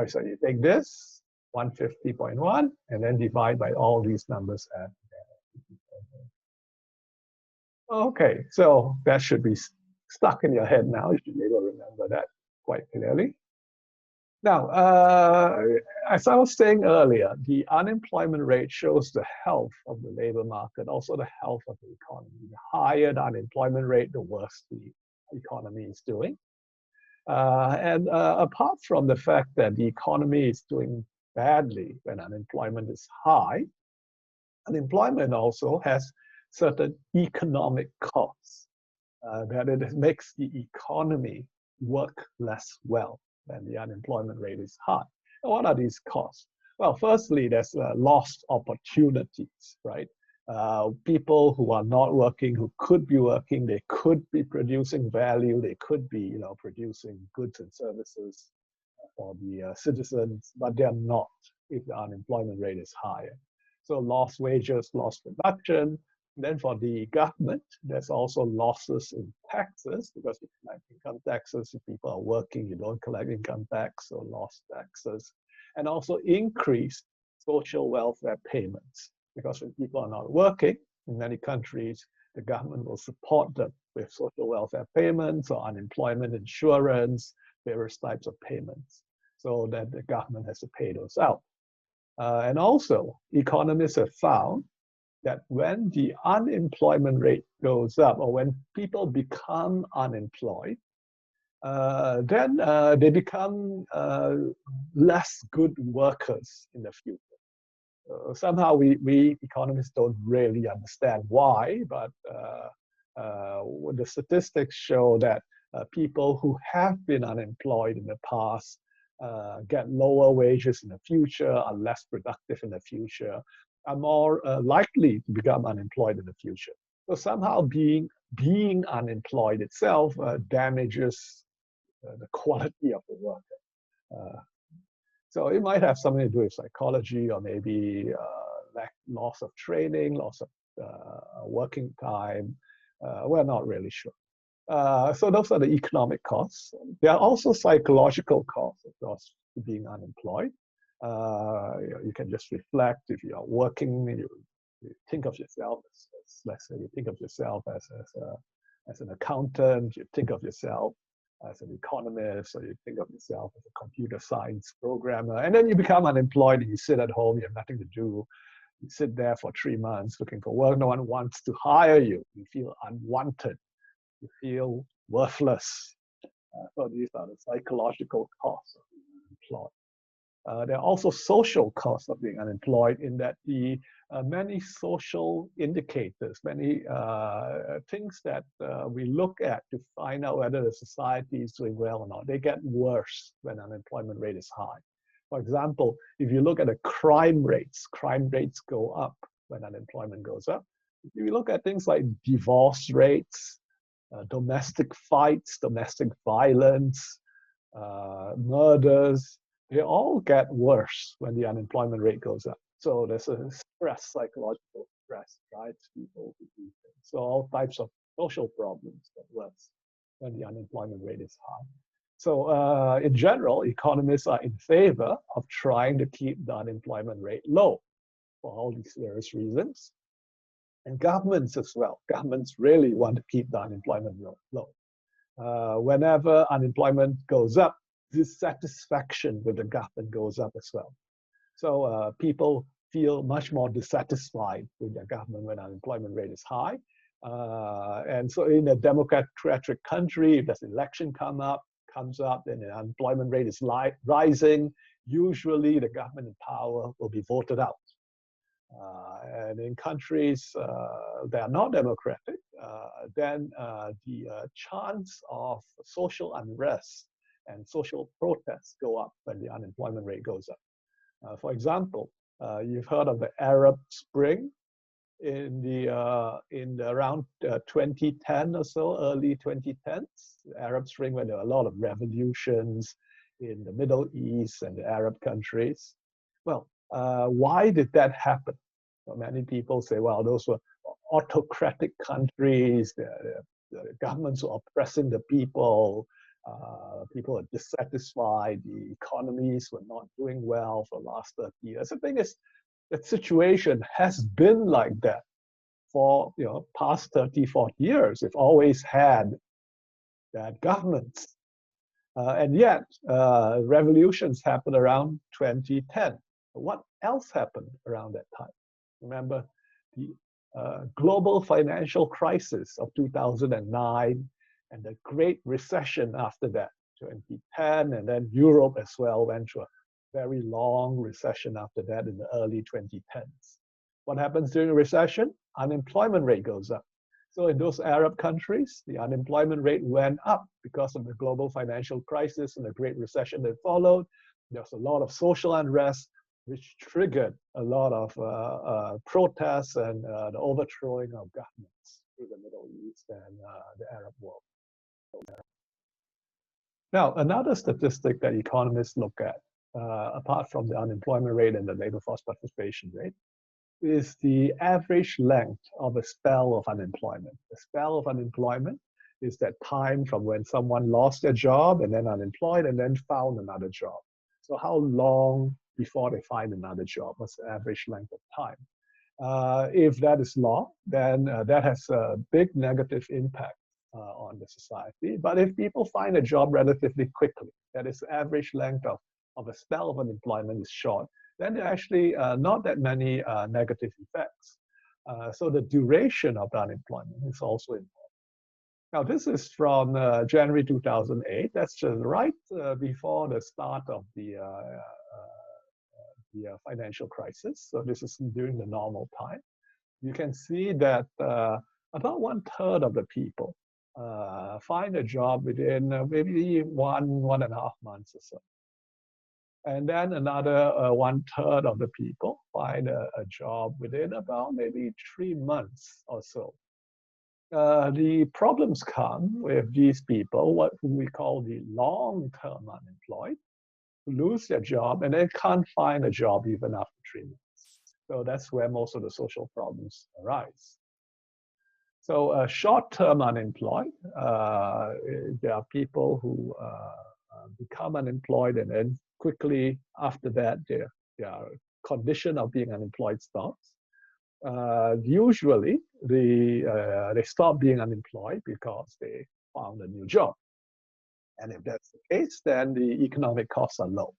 sorry, you take this, 150.1, and then divide by all these numbers. Okay, so that should be stuck in your head now. You should be able to remember that quite clearly. Now, as I was saying earlier, the unemployment rate shows the health of the labor market, also the health of the economy. The higher the unemployment rate, the worse the economy is doing. And apart from the fact that the economy is doing badly when unemployment is high, unemployment also has certain economic costs that it makes the economy work less well when the unemployment rate is high. And what are these costs? Well, firstly, there's lost opportunities, right? People who are not working, who could be working, they could be producing value, they could be, producing goods and services for the citizens, but they're not if the unemployment rate is higher. So lost wages, lost production. Then for the government, there's also losses in taxes because you collect income taxes. If people are working, you don't collect income tax, so lost taxes. And also increased social welfare payments because when people are not working, in many countries, the government will support them with social welfare payments or unemployment insurance, various types of payments, so that the government has to pay those out. And also, economists have found that when the unemployment rate goes up or when people become unemployed, then they become less good workers in the future. Somehow we economists don't really understand why, but the statistics show that people who have been unemployed in the past get lower wages in the future, are less productive in the future, are more likely to become unemployed in the future. So somehow being unemployed itself damages the quality of the worker. So it might have something to do with psychology or maybe loss of training, loss of working time. We're not really sure. So those are the economic costs. There are also psychological costs, of course, to being unemployed. You can just reflect if you are working, you think of yourself as let's say you think of yourself as an accountant, you think of yourself as an economist, or you think of yourself as a computer science programmer, and then you become unemployed and you sit at home, you have nothing to do. You sit there for 3 months looking for work. No one wants to hire you. You feel unwanted. You feel worthless. So these are the psychological costs of being unemployed. There are also social costs of being unemployed in that the many social indicators, many things that we look at to find out whether the society is doing well or not, they get worse when unemployment rate is high. For example, if you look at the crime rates go up when unemployment goes up. If you look at things like divorce rates, domestic fights, domestic violence, murders, they all get worse when the unemployment rate goes up. So there's a stress, psychological stress, drives people to do things. So all types of social problems get worse when the unemployment rate is high. So in general, economists are in favor of trying to keep the unemployment rate low for all these various reasons. And governments as well. Governments really want to keep the unemployment low. Whenever unemployment goes up, dissatisfaction with the government goes up as well. So people feel much more dissatisfied with their government when unemployment rate is high. And so in a democratic country, if there's an election comes up, and the unemployment rate is rising, usually the government in power will be voted out. And in countries that are not democratic, then the chance of social unrest and social protests go up when the unemployment rate goes up. For example, you've heard of the Arab Spring in the around 2010 or so, early 2010s, the Arab Spring, when there were a lot of revolutions in the Middle East and the Arab countries. Well, why did that happen? So many people say, well, those were autocratic countries, the governments were oppressing the people, People are dissatisfied. The economies were not doing well for the last 30 years. The thing is, the situation has been like that for past 30, 40 years. We've always had bad governments. And yet, revolutions happened around 2010. What else happened around that time? Remember the global financial crisis of 2009 and the Great Recession after that, 2010, and then Europe as well went through a very long recession after that in the early 2010s. What happens during a recession? Unemployment rate goes up. So in those Arab countries, the unemployment rate went up because of the global financial crisis and the Great Recession that followed. There was a lot of social unrest, which triggered a lot of protests and the overthrowing of governments through the Middle East and the Arab world. Now, another statistic that economists look at, apart from the unemployment rate and the labor force participation rate, is the average length of a spell of unemployment. The spell of unemployment is that time from when someone lost their job and then unemployed and then found another job. So how long before they find another job? What's the average length of time? If that is long, then that has a big negative impact on the society. But if people find a job relatively quickly, that is the average length of a spell of unemployment is short, then there are actually not that many negative effects. So the duration of the unemployment is also important. Now, this is from January 2008. That's just right before the start of the financial crisis. So this is during the normal time. You can see that about 1/3 of the people find a job within maybe 1.5 months or so. And then another 1/3 of the people find a job within about maybe 3 months or so. The problems come with these people, what we call the long-term unemployed, who lose their job and then can't find a job even after 3 months. So that's where most of the social problems arise. So short-term unemployed, there are people who become unemployed and then quickly after that their condition of being unemployed stops. Usually they stop being unemployed because they found a new job. And if that's the case, then the economic costs are low.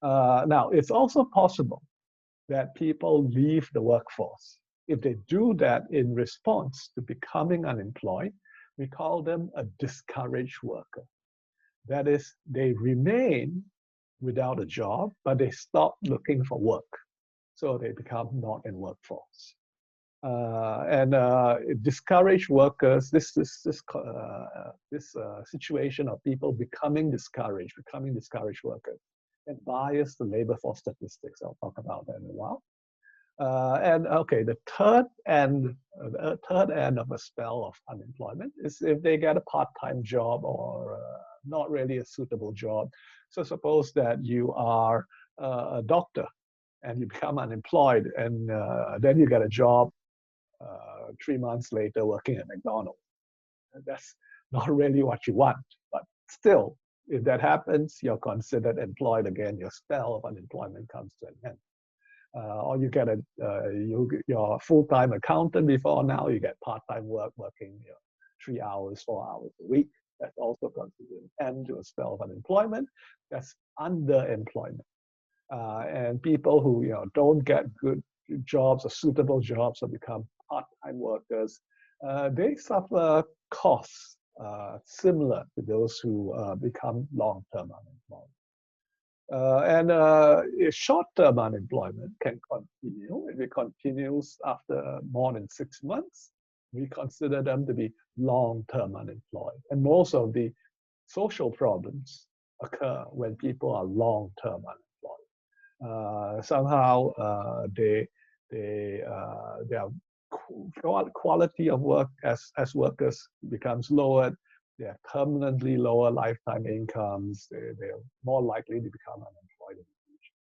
Now, it's also possible that people leave the workforce. If they do that in response to becoming unemployed, we call them a discouraged worker. That is, they remain without a job, but they stop looking for work. So they become not in workforce. Discouraged workers, this situation of people becoming discouraged workers, and bias the labor force statistics. I'll talk about that in a while. The third end of a spell of unemployment is if they get a part-time job or not really a suitable job. So suppose that you are a doctor and you become unemployed, and then you get a job 3 months later working at McDonald's. That's not really what you want, but still, if that happens, you're considered employed again. Your spell of unemployment comes to an end. Or you get you're a full-time accountant before, now you get part-time work working 3 hours, 4 hours a week. That's also considered an end to a spell of unemployment. That's underemployment. And people who don't get good jobs or suitable jobs or become part-time workers, they suffer costs similar to those who become long-term unemployed. Short-term unemployment can continue. If it continues after more than 6 months, we consider them to be long-term unemployed. And most of the social problems occur when people are long-term unemployed. Somehow their quality of work as workers becomes lowered. They have permanently lower lifetime incomes. They're more likely to become unemployed in the future.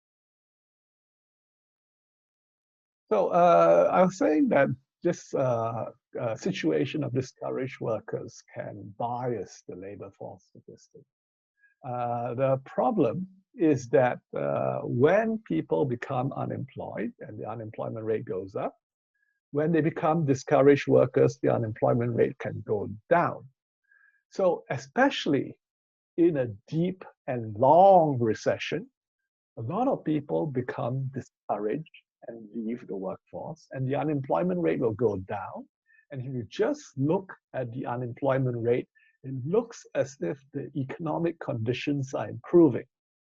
So I was saying that this situation of discouraged workers can bias the labor force statistic. The problem is that when people become unemployed and the unemployment rate goes up, when they become discouraged workers, the unemployment rate can go down. So especially in a deep and long recession, a lot of people become discouraged and leave the workforce, and the unemployment rate will go down. And if you just look at the unemployment rate, it looks as if the economic conditions are improving,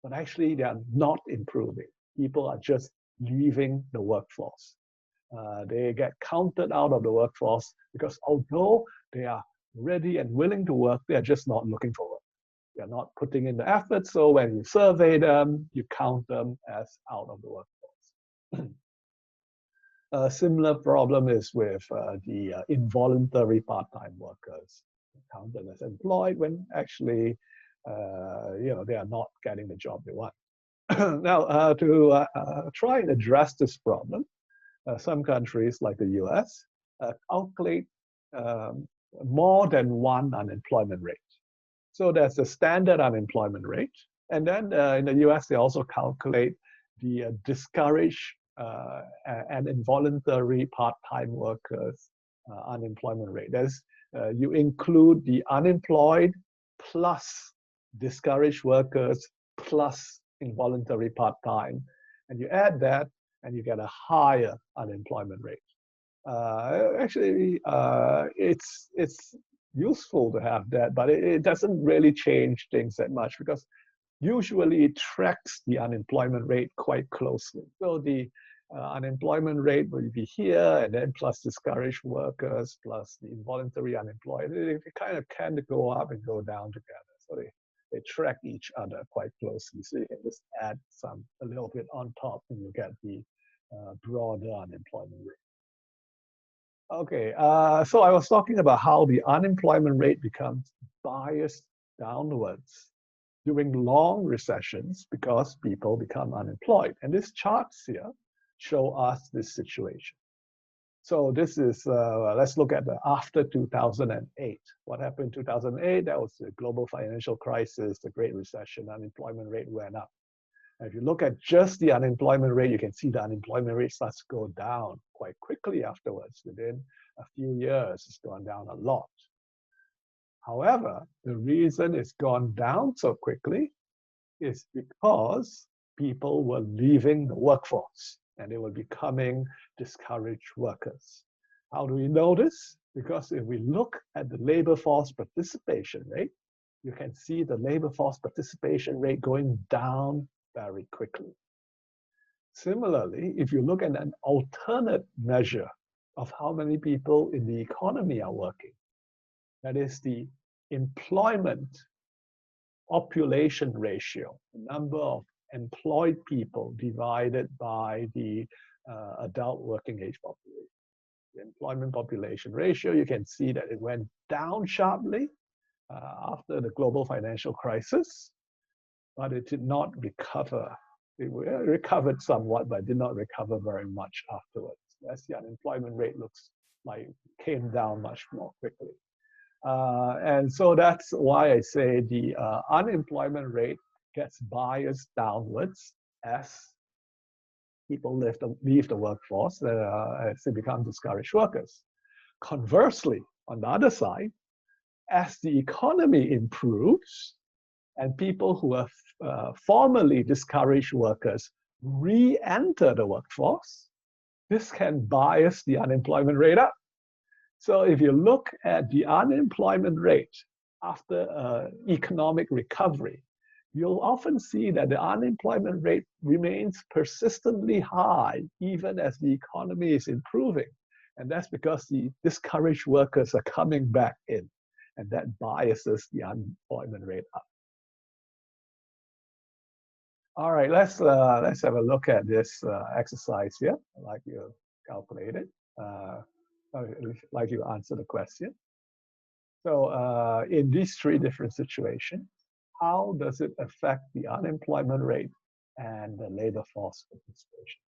but actually they are not improving. People are just leaving the workforce. They get counted out of the workforce because although they are ready and willing to work, they are just not looking for work. They're not putting in the effort, so when you survey them, you count them as out of the workforce. A similar problem is with the involuntary part-time workers. Count them as employed when actually, they are not getting the job they want. Now, to try and address this problem, some countries like the US calculate more than one unemployment rate. So there's the standard unemployment rate. And then in the US, they also calculate the discouraged and involuntary part-time workers unemployment rate. That's, you include the unemployed plus discouraged workers plus involuntary part-time. And you add that and you get a higher unemployment rate. Actually, it's useful to have that, but it doesn't really change things that much because usually it tracks the unemployment rate quite closely. So the unemployment rate will be here, and then plus discouraged workers, plus the involuntary unemployed. They kind of go up and go down together. So they track each other quite closely. So you can just add a little bit on top, and you get the broader unemployment rate. Okay, so I was talking about how the unemployment rate becomes biased downwards during long recessions because people become unemployed. And these charts here show us this situation. So this is, let's look at the after 2008. What happened in 2008? That was the global financial crisis, the Great Recession, unemployment rate went up. And if you look at just the unemployment rate, you can see the unemployment rate starts to go down quite quickly afterwards. Within a few years, it's gone down a lot. However, the reason it's gone down so quickly is because people were leaving the workforce and they were becoming discouraged workers. How do we know this? Because if we look at the labor force participation rate, you can see the labor force participation rate going down very quickly. Similarly, if you look at an alternate measure of how many people in the economy are working, that is the employment population ratio, the number of employed people divided by the adult working age population. The employment population ratio, you can see that it went down sharply after the global financial crisis, but it did not recover. It recovered somewhat, but did not recover very much afterwards. As the unemployment rate looks like it came down much more quickly. And so that's why I say the unemployment rate gets biased downwards as people leave the workforce, as they become discouraged workers. Conversely, on the other side, as the economy improves and people who are formerly discouraged workers re-enter the workforce, this can bias the unemployment rate up. So if you look at the unemployment rate after economic recovery, you'll often see that the unemployment rate remains persistently high even as the economy is improving. And that's because the discouraged workers are coming back in, and that biases the unemployment rate up. All right, let's have a look at this exercise here. I'd like you to calculate it. Like you answer the question. So in these three different situations, how does it affect the unemployment rate and the labor force participation?